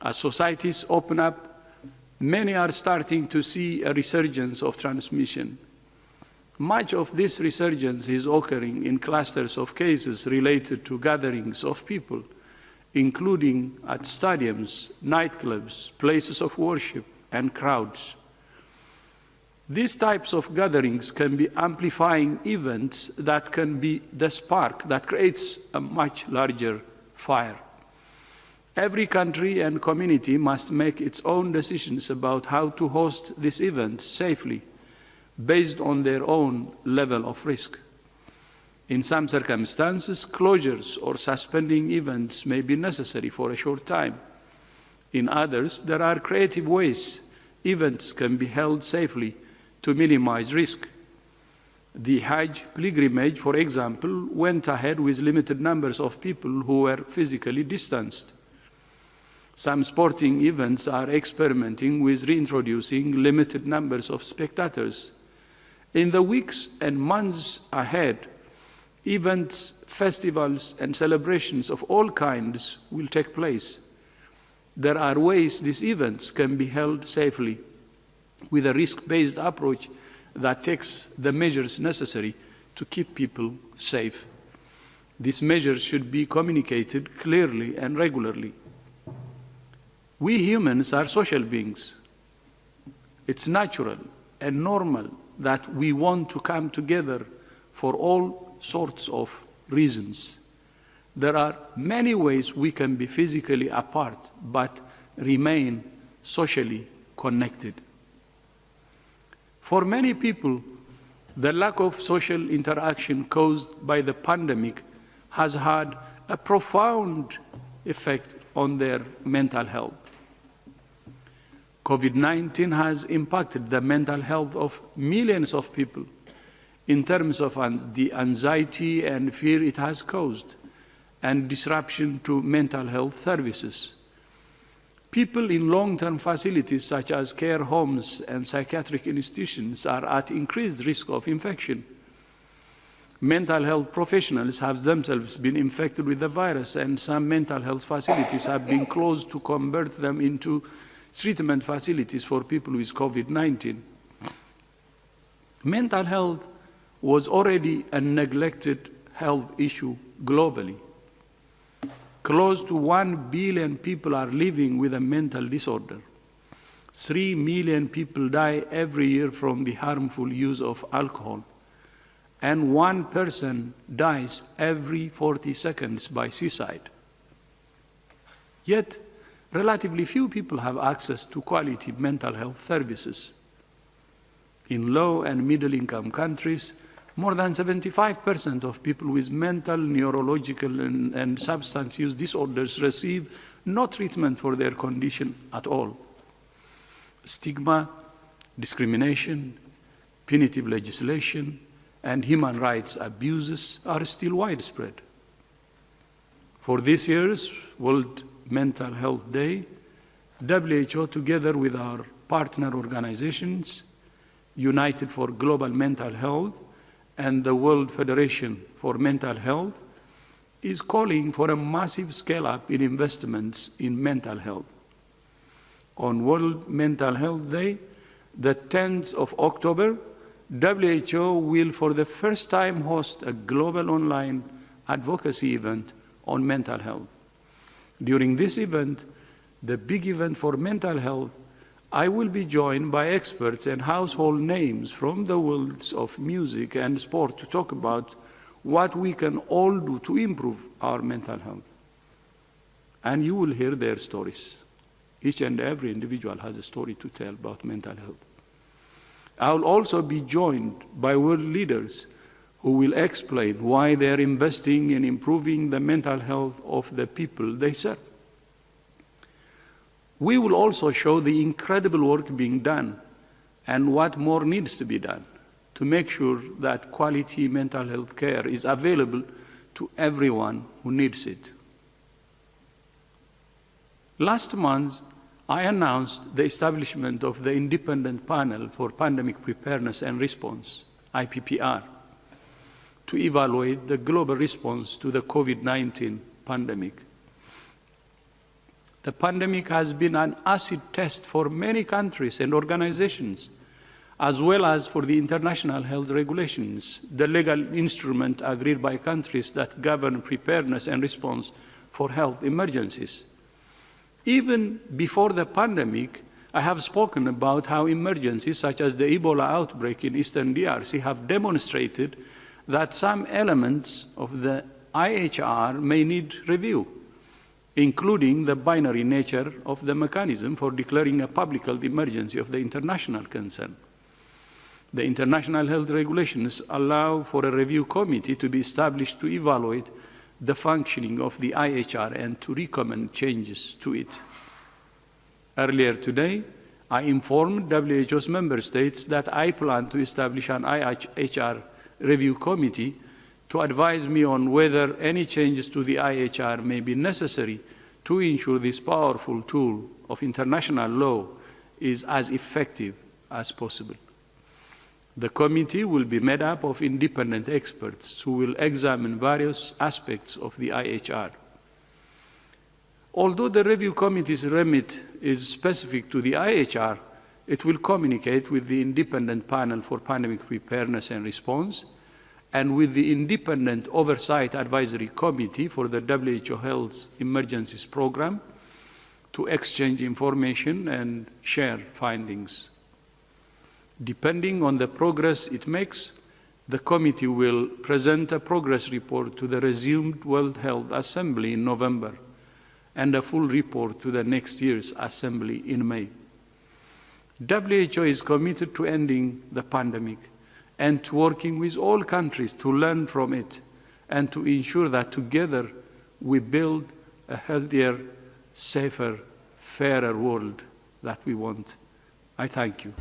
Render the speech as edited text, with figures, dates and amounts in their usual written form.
As societies open up, many are starting to see a resurgence of transmission. Much of this resurgence is occurring in clusters of cases related to gatherings of people, including at stadiums, nightclubs, places of worship, and crowds. These types of gatherings can be amplifying events that can be the spark that creates a much larger fire. Every country and community must make its own decisions about how to host this event safely, based on their own level of risk. In some circumstances, closures or suspending events may be necessary for a short time. In others, there are creative ways events can be held safely to minimize risk. The Hajj pilgrimage, for example, went ahead with limited numbers of people who were physically distanced. Some sporting events are experimenting with reintroducing limited numbers of spectators. In the weeks and months ahead, events, festivals, and celebrations of all kinds will take place. There are ways these events can be held safely, with a risk-based approach that takes the measures necessary to keep people safe. These measures should be communicated clearly and regularly. We humans are social beings. It's natural and normal that we want to come together for all sorts of reasons. There are many ways we can be physically apart but remain socially connected. For many people, the lack of social interaction caused by the pandemic has had a profound effect on their mental health. COVID-19 has impacted the mental health of millions of people in terms of the anxiety and fear it has caused and disruption to mental health services. People in long-term facilities such as care homes and psychiatric institutions are at increased risk of infection. Mental health professionals have themselves been infected with the virus, and some mental health facilities have been closed to convert them into treatment facilities for people with COVID-19. Mental health was already a neglected health issue globally. Close to 1 billion people are living with a mental disorder. 3 million people die every year from the harmful use of alcohol. And 1 person dies every 40 seconds by suicide. Yet, relatively few people have access to quality mental health services. In low and middle-income countries, more than 75% of people with mental, neurological, and substance use disorders receive no treatment for their condition at all. Stigma, discrimination, punitive legislation, and human rights abuses are still widespread. For this year's World Mental Health Day, WHO, together with our partner organizations, United for Global Mental Health and the World Federation for Mental Health, is calling for a massive scale-up in investments in mental health. On World Mental Health Day, the 10th of October, WHO will for the first time host a global online advocacy event on mental health. During this event, the big event for mental health, I will be joined by experts and household names from the worlds of music and sport to talk about what we can all do to improve our mental health. And you will hear their stories. Each and every individual has a story to tell about mental health. I will also be joined by world leaders who will explain why they are investing in improving the mental health of the people they serve. We will also show the incredible work being done and what more needs to be done to make sure that quality mental health care is available to everyone who needs it. Last month, I announced the establishment of the Independent Panel for Pandemic Preparedness and Response, IPPR, to evaluate the global response to the COVID-19 pandemic. The pandemic has been an acid test for many countries and organizations, as well as for the international health regulations, the legal instrument agreed by countries that govern preparedness and response for health emergencies. Even before the pandemic, I have spoken about how emergencies such as the Ebola outbreak in Eastern DRC have demonstrated that some elements of the IHR may need review, including the binary nature of the mechanism for declaring a public health emergency of the international concern. The international health regulations allow for a review committee to be established to evaluate the functioning of the IHR and to recommend changes to it. Earlier today, I informed WHO's member states that I plan to establish an IHR review committee to advise me on whether any changes to the IHR may be necessary to ensure this powerful tool of international law is as effective as possible. The committee will be made up of independent experts who will examine various aspects of the IHR. Although the review committee's remit is specific to the IHR, it will communicate with the Independent Panel for Pandemic Preparedness and Response and with the Independent Oversight Advisory Committee for the WHO Health Emergencies Program to exchange information and share findings. Depending on the progress it makes, the committee will present a progress report to the resumed World Health Assembly in November and a full report to the next year's Assembly in May. WHO is committed to ending the pandemic and to working with all countries to learn from it and to ensure that together we build a healthier, safer, fairer world that we want. I thank you.